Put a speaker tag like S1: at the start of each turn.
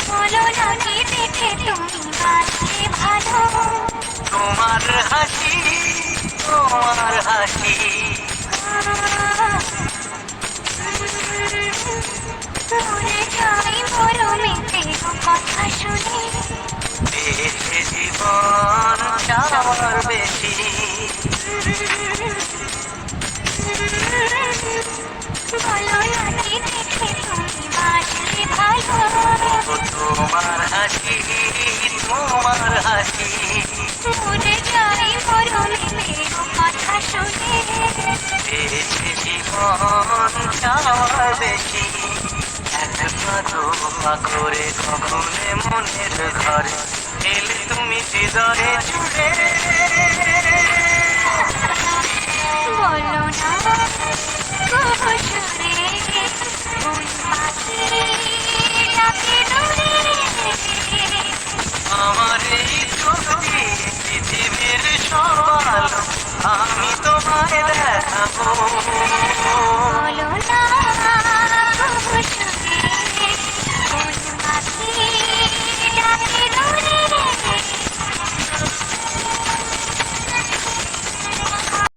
S1: বলো না কি দেখে তুমি বাঁচলে ভালো,
S2: তোমার হাসি, তোমার হাসি।
S1: মরে যাই মরমেতে কথা শুনে,
S2: পেয়েছে জীবন চাওয়ার বেশি।
S1: বলো না কি দেখে তুমি বাঁচলে ভালো,
S2: তোমার হাসি, তোমার হাসি।
S1: মরে যাই মরমেতে কথা শুনে,
S2: পেয়েছে জীবন চাওয়ার বেশি। একবার দোয়া করে কখনে মনের ঘরে এলে তুমি হৃদয়ে জুড়ে।
S1: বলো না সুরে কোন পাখি ডাকে দূরে,
S2: আমার এই ছবি পৃথিবীর সব আলো আমি তোমায় দেখাবো।